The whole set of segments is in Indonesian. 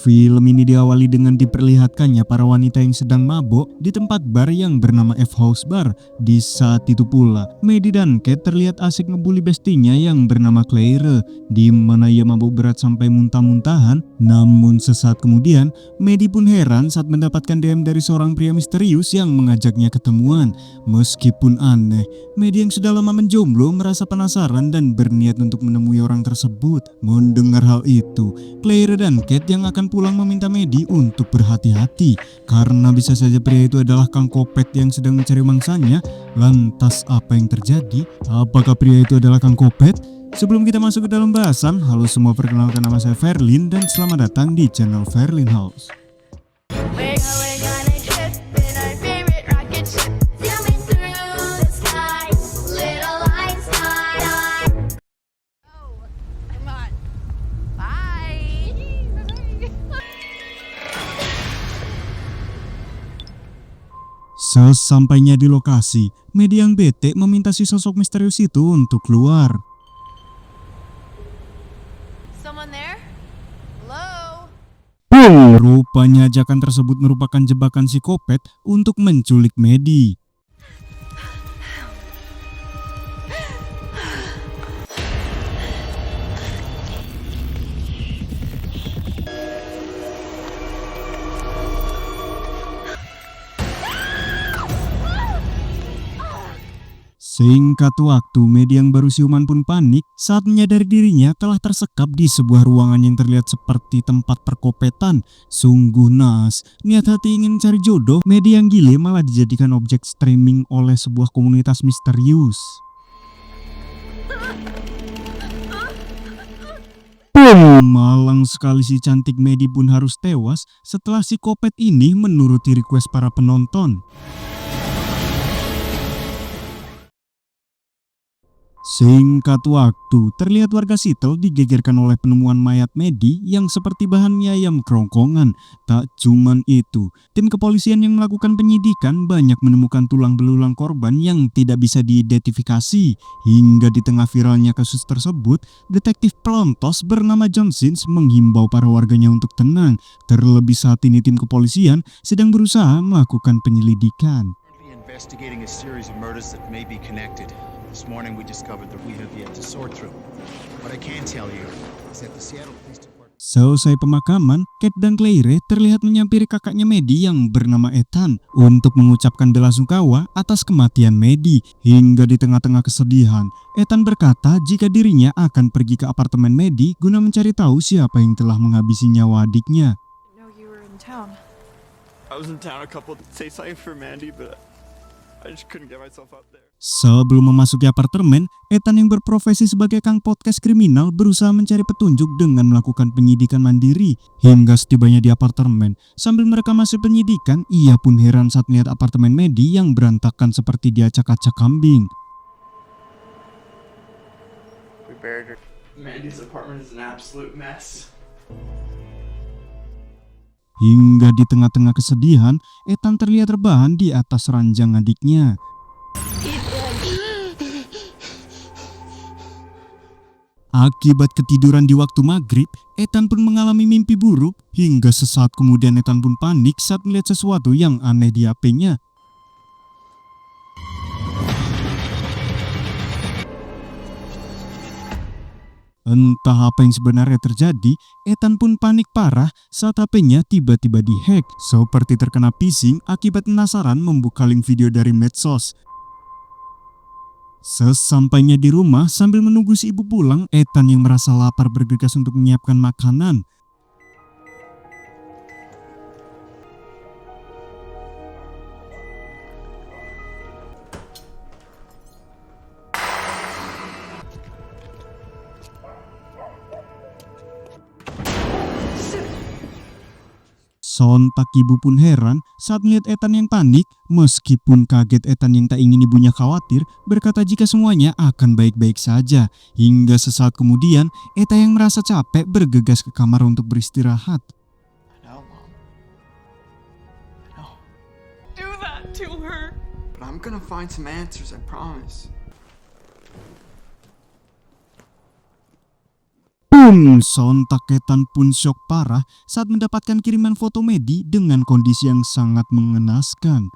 Film ini diawali dengan diperlihatkannya para wanita yang sedang mabok di tempat bar yang bernama F House Bar. Di saat itu pula, Maddie dan Kate terlihat asik ngebully bestinya yang bernama Claire, di mana ia mabuk berat sampai muntah-muntahan. Namun sesaat kemudian, Maddie pun heran saat mendapatkan DM dari seorang pria misterius yang mengajaknya ketemuan. Meskipun aneh, Maddie yang sudah lama menjomblo merasa penasaran dan berniat untuk menemui orang tersebut. Mendengar hal itu, Claire dan Kate yang akan pulang meminta Maddie untuk berhati-hati karena bisa saja pria itu adalah Kang Kopet yang sedang mencari mangsanya. Lantas apa yang terjadi? Apakah pria itu adalah Kang Kopet? Sebelum kita masuk ke dalam bahasan, halo semua, perkenalkan nama saya Verlin dan selamat datang di channel Verlin House. Sesampainya di lokasi, Maddie yang bete meminta si sosok misterius itu untuk keluar. Rupanya ajakan tersebut merupakan jebakan si Kopet untuk menculik Maddie. Singkat waktu, Maddie yang baru siuman pun panik saat menyadari dirinya telah tersekap di sebuah ruangan yang terlihat seperti tempat perkopetan. Sungguh naas, niat hati ingin cari jodoh, Maddie yang gile malah dijadikan objek streaming oleh sebuah komunitas misterius. Malang sekali si cantik Maddie pun harus tewas setelah si Kopet ini menuruti request para penonton. Singkat waktu, terlihat warga Seattle digegerkan oleh penemuan mayat Maddie yang seperti bahan mie ayam kerongkongan. Tak cuman itu, tim kepolisian yang melakukan penyidikan banyak menemukan tulang belulang korban yang tidak bisa diidentifikasi. Hingga di tengah viralnya kasus tersebut, detektif pelontos bernama John Sins menghimbau para warganya untuk tenang. Terlebih saat ini tim kepolisian sedang berusaha melakukan penyelidikan. This morning we discovered that we have yet to sort through. What I can tell you is that the Seattle Police Department. Selesai pemakaman, Kate dan Claire terlihat menyampiri kakaknya Maddie yang bernama Ethan untuk mengucapkan belasungkawa atas kematian Maddie. Hingga di tengah-tengah kesedihan, Ethan berkata jika dirinya akan pergi ke apartemen Maddie guna mencari tahu siapa yang telah menghabisi nyawa adiknya. Sebelum memasuki apartemen, Ethan yang berprofesi sebagai kang podcast kriminal berusaha mencari petunjuk dengan melakukan penyidikan mandiri. Hingga setibanya di apartemen, sambil merekam hasil penyidikan, ia pun heran saat melihat apartemen Maddie yang berantakan seperti diacak-acak kambing. Maddie's apartment is an absolute mess. Hingga di tengah-tengah kesedihan, Ethan terlihat rebahan di atas ranjang adiknya. Akibat ketiduran di waktu maghrib, Ethan pun mengalami mimpi buruk. Hingga sesaat kemudian Ethan pun panik saat melihat sesuatu yang aneh di HP-nya. Entah apa yang sebenarnya terjadi, Ethan pun panik parah saat HP-nya tiba-tiba dihack. Seperti terkena phishing akibat penasaran membuka link video dari medsos. Sesampainya di rumah sambil menunggu si ibu pulang, Ethan yang merasa lapar bergegas untuk menyiapkan makanan. Sontak ibu pun heran saat melihat Ethan yang panik. Meskipun kaget, Ethan yang tak ingin ibunya khawatir berkata jika semuanya akan baik-baik saja. Hingga sesaat kemudian, Ethan yang merasa capek bergegas ke kamar untuk beristirahat. Do that to her. But I'm gonna find some answers, I promise. Sontak Ethan pun syok parah saat mendapatkan kiriman foto Maddie dengan kondisi yang sangat mengenaskan.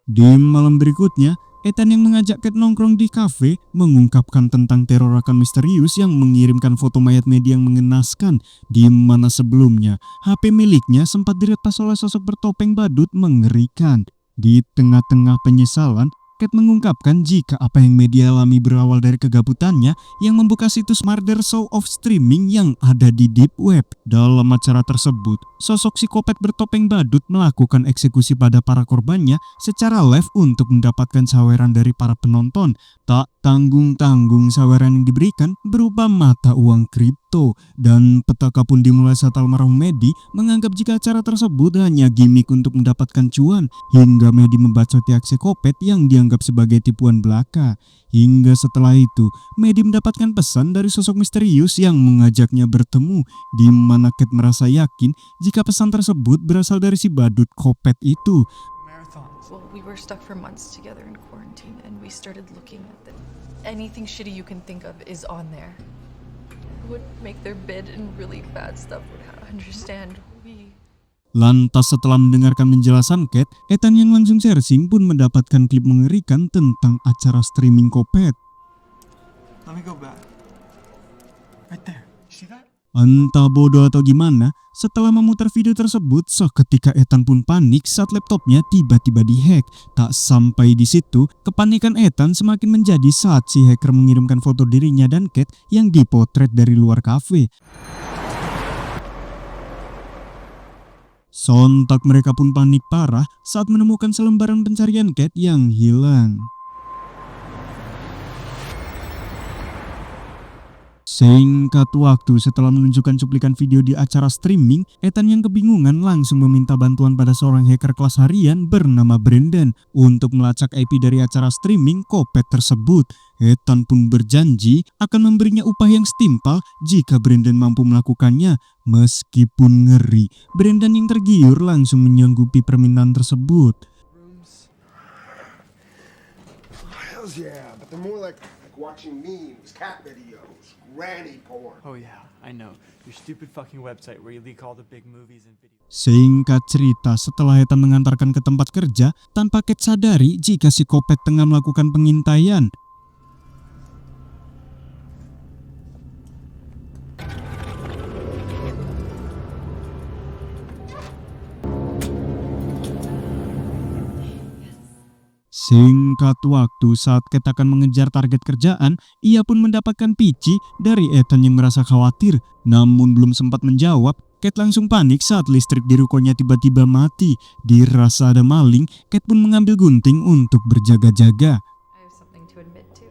Di malam berikutnya, Ethan yang mengajak Kate nongkrong di kafe mengungkapkan tentang teror akan misterius yang mengirimkan foto mayat Maddie yang mengenaskan, di mana sebelumnya HP miliknya sempat diretas oleh sosok bertopeng badut mengerikan. Di tengah-tengah penyesalan, Kate mengungkapkan jika apa yang Maddie alami berawal dari kegabutannya yang membuka situs Murder Show of Streaming yang ada di Deep Web. Dalam acara tersebut, sosok psikopat bertopeng badut melakukan eksekusi pada para korbannya secara live untuk mendapatkan saweran dari para penonton. Tak tanggung-tanggung saweran yang diberikan berupa mata uang kripto, dan petaka pun dimulai saat almarhum Maddie menganggap jika acara tersebut hanya gimmick untuk mendapatkan cuan, hingga Maddie membacoti aksi psikopat yang dianggap sebagai tipuan belaka. Hingga setelah itu, Maddie mendapatkan pesan dari sosok misterius yang mengajaknya bertemu, di mana Kate merasa yakin jika pesan tersebut berasal dari si badut psikopat itu. Well, we were stuck for months together in quarantine, and we started looking at them. Anything shitty you can think of is on there. Who would make their bid and really bad stuff would understand. Lantas setelah mendengarkan penjelasan Kate, Ethan yang langsung searching pun mendapatkan klip mengerikan tentang acara streaming Kopet. Let me go back. Right there. You see that? Entah bodoh atau gimana, setelah memutar video tersebut, seketika Ethan pun panik saat laptopnya tiba-tiba dihack. Tak sampai di situ, kepanikan Ethan semakin menjadi saat si hacker mengirimkan foto dirinya dan Kate yang dipotret dari luar kafe. Sontak mereka pun panik parah saat menemukan selembaran pencarian Kate yang hilang. Singkat waktu setelah menunjukkan cuplikan video di acara streaming, Ethan yang kebingungan langsung meminta bantuan pada seorang hacker kelas harian bernama Brandon untuk melacak IP dari acara streaming Kopet tersebut. Ethan pun berjanji akan memberinya upah yang setimpal jika Brandon mampu melakukannya. Meskipun ngeri, Brandon yang tergiur langsung menyanggupi permintaan tersebut. Hells yeah, but they're more like watching memes, cat videos, granny porn. Oh yeah, I know. Your stupid fucking website where you leak all the big movies and videos. Singkat cerita, setelah Ethan mengantarkan ke tempat kerja, tanpa Kate sadari jika si Kopet tengah melakukan pengintaian. Singkat waktu saat Kate akan mengejar target kerjaan, ia pun mendapatkan pici dari Ethan yang merasa khawatir. Namun belum sempat menjawab, Kate langsung panik saat listrik di rukonya tiba-tiba mati. Dirasa ada maling, Kate pun mengambil gunting untuk berjaga-jaga. I have something to admit to.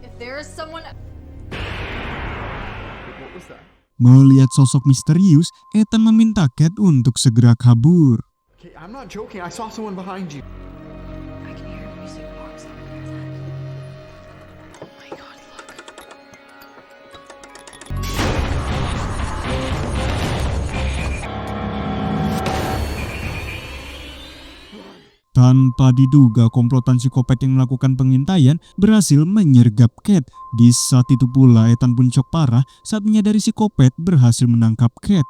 If there is someone... What was that? Melihat sosok misterius, Ethan meminta Kate untuk segera kabur. Okay, I'm not joking. I saw someone behind you. I can hear music box on your head. Oh my god, look. Tanpa diduga, komplotan psikopat yang melakukan pengintaian berhasil menyergap Kate. Di saat itu pula, Ethan pun shock parah saat menyadari psikopat berhasil menangkap Kate.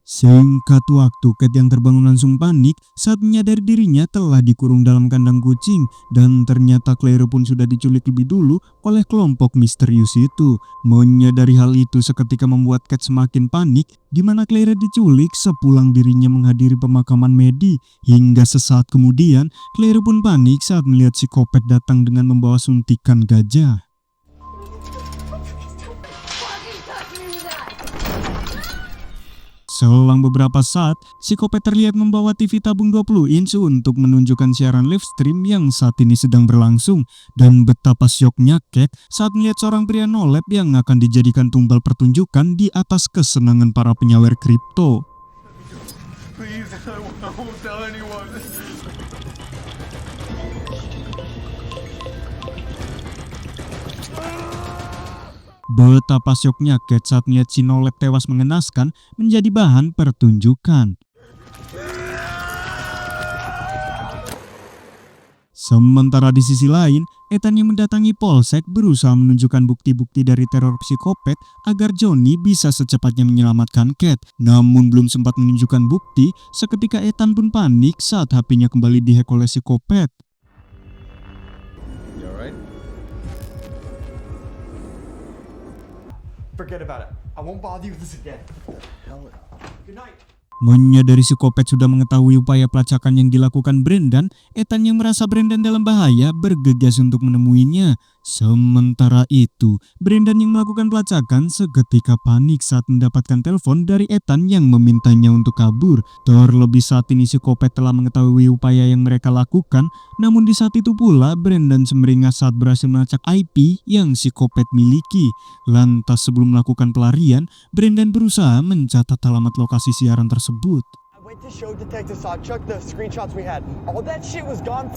Singkat waktu, Kate yang terbangun langsung panik saat menyadari dirinya telah dikurung dalam kandang kucing, dan ternyata Claire pun sudah diculik lebih dulu oleh kelompok misterius itu. Menyadari hal itu seketika membuat Kate semakin panik, di mana Claire diculik sepulang dirinya menghadiri pemakaman Maddie. Hingga sesaat kemudian, Claire pun panik saat melihat psikopat datang dengan membawa suntikan gajah. Selang beberapa saat, psikopat terlihat membawa TV tabung 20 inch untuk menunjukkan siaran live stream yang saat ini sedang berlangsung. Dan betapa syoknya Kate saat melihat seorang pria nolep yang akan dijadikan tumbal pertunjukan di atas kesenangan para penyawer kripto. Please, I won't tell anyone. Betapa syoknya Kate saat melihat si Nolet tewas mengenaskan menjadi bahan pertunjukan. Sementara di sisi lain, Ethan yang mendatangi polsek berusaha menunjukkan bukti-bukti dari teror psikopat agar Johnny bisa secepatnya menyelamatkan Kate. Namun belum sempat menunjukkan bukti, seketika Ethan pun panik saat HP-nya kembali dihack oleh psikopat. You alright? Forget about it. I won't bother you with this again. Good night. Menyadari psikopat sudah mengetahui upaya pelacakan yang dilakukan Brendan, Ethan yang merasa Brendan dalam bahaya bergegas untuk menemuinya. Sementara itu, Brendan yang melakukan pelacakan seketika panik saat mendapatkan telepon dari Ethan yang memintanya untuk kabur. Terlebih saat ini psikopat telah mengetahui upaya yang mereka lakukan, namun di saat itu pula Brendan semeringah saat berhasil melacak IP yang psikopat miliki. Lantas sebelum melakukan pelarian, Brendan berusaha mencatat alamat lokasi siaran tersebut. I went to show Detective Saw Chuck the screenshots we had. All that shit was gone.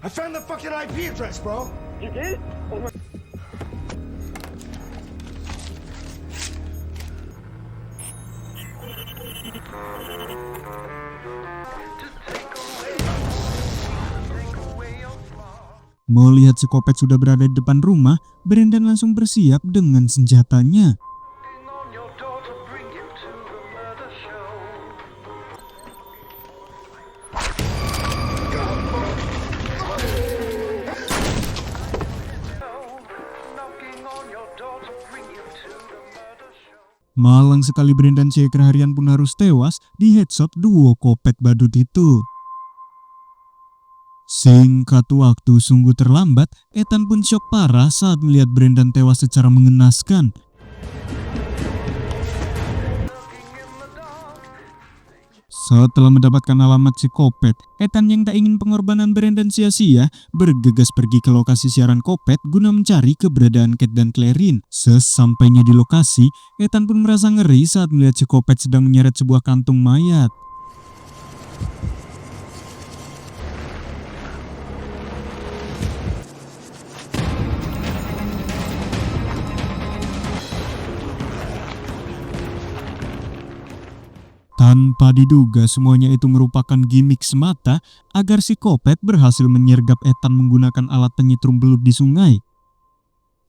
I found the fucking IP address, bro. You did? Oh my. Melihat psikopat sudah berada di depan rumah, Brendan langsung bersiap dengan senjatanya. Malang sekali Brendan Shaker harian pun harus tewas di headshot duo kopet badut itu. Singkat waktu sungguh terlambat, Ethan pun syok parah saat melihat Brendan tewas secara mengenaskan. Setelah mendapatkan alamat psikopat, Ethan yang tak ingin pengorbanan Brendan sia-sia bergegas pergi ke lokasi siaran kopet guna mencari keberadaan Kate dan Clarin. Sesampainya di lokasi, Ethan pun merasa ngeri saat melihat psikopat sedang menyeret sebuah kantung mayat. Tanpa diduga semuanya itu merupakan gimmick semata agar si kopet berhasil menyergap Ethan menggunakan alat penyetrum belut di sungai.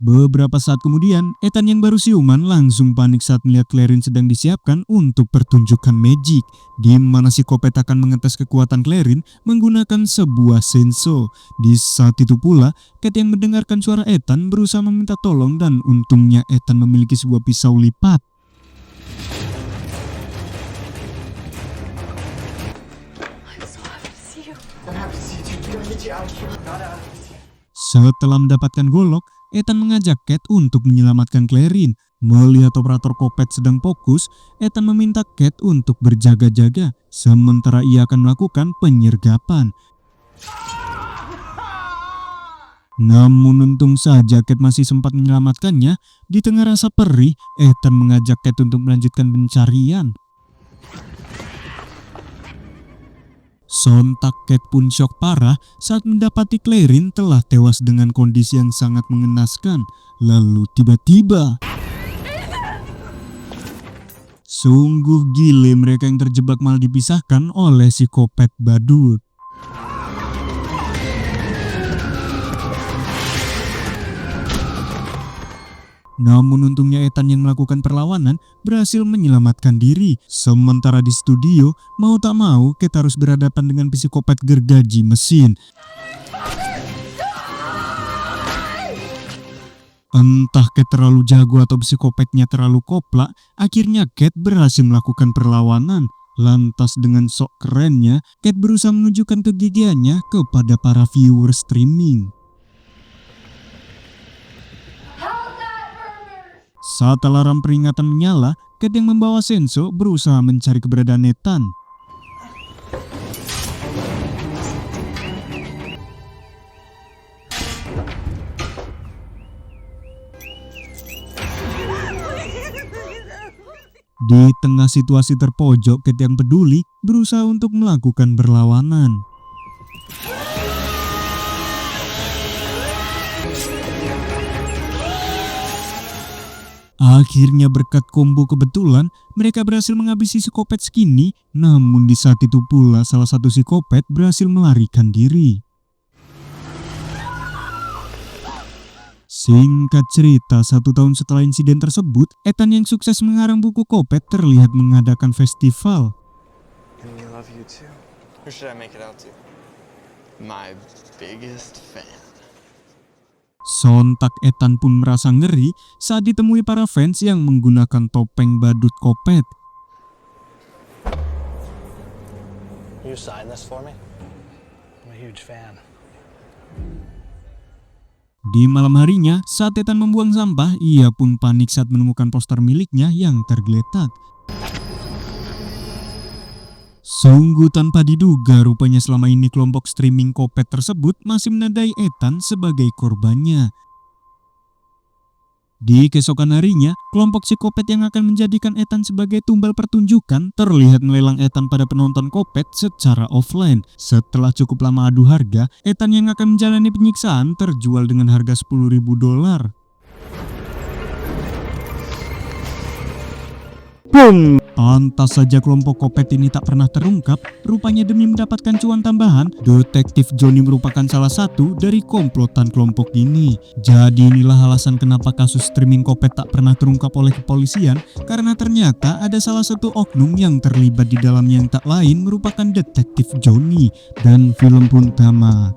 Beberapa saat kemudian, Ethan yang baru siuman langsung panik saat melihat Clarin sedang disiapkan untuk pertunjukan magic, di mana si kopet akan mengetes kekuatan Clarin menggunakan sebuah senso. Di saat itu pula, Kate yang mendengarkan suara Ethan berusaha meminta tolong dan untungnya Ethan memiliki sebuah pisau lipat. Setelah mendapatkan golok, Ethan mengajak Kate untuk menyelamatkan Clarin. Melihat operator kopet sedang fokus, Ethan meminta Kate untuk berjaga-jaga, sementara ia akan melakukan penyergapan. Namun untung saja Kate masih sempat menyelamatkannya. Di tengah rasa perih, Ethan mengajak Kate untuk melanjutkan pencarian. Sontak Kate pun syok parah saat mendapati Clarin telah tewas dengan kondisi yang sangat mengenaskan. Lalu tiba-tiba, sungguh gile mereka yang terjebak malah dipisahkan oleh si kopet badut. Namun untungnya Ethan yang melakukan perlawanan berhasil menyelamatkan diri. Sementara di studio, mau tak mau Kate harus berhadapan dengan psikopat gergaji mesin. Entah Kate terlalu jago atau psikopatnya terlalu koplak, akhirnya Kate berhasil melakukan perlawanan. Lantas dengan sok kerennya, Kate berusaha menunjukkan kegigihannya kepada para viewer streaming. Saat alarm peringatan menyala, Kate yang membawa senso berusaha mencari keberadaan Ethan. Di tengah situasi terpojok, Kate yang peduli berusaha untuk melakukan perlawanan. Akhirnya berkat combo kebetulan, mereka berhasil menghabisi psikopat Skinny. Namun di saat itu pula salah satu psikopat berhasil melarikan diri. Singkat cerita, 1 tahun setelah insiden tersebut, Ethan yang sukses mengarang buku Kopet terlihat mengadakan festival. And we love you too. Who should I make it out to? My biggest fan. Sontak Ethan pun merasa ngeri saat ditemui para fans yang menggunakan topeng badut Kopet. You sign this for me? I'm a huge fan. Di malam harinya, saat Ethan membuang sampah, ia pun panik saat menemukan poster miliknya yang tergeletak. Sungguh tanpa diduga, rupanya selama ini kelompok streaming Kopet tersebut masih menandai Ethan sebagai korbannya. Di keesokan harinya, kelompok psikopat yang akan menjadikan Ethan sebagai tumbal pertunjukan terlihat melelang Ethan pada penonton Kopet secara offline. Setelah cukup lama adu harga, Ethan yang akan menjalani penyiksaan terjual dengan harga $10.000. Boom! Pantas saja kelompok Kopet ini tak pernah terungkap. Rupanya demi mendapatkan cuan tambahan, Detektif Johnny merupakan salah satu dari komplotan kelompok ini. Jadi inilah alasan kenapa kasus streaming Kopet tak pernah terungkap oleh kepolisian, karena ternyata ada salah satu oknum yang terlibat di dalamnya yang tak lain merupakan Detektif Johnny. Dan film pun tamat.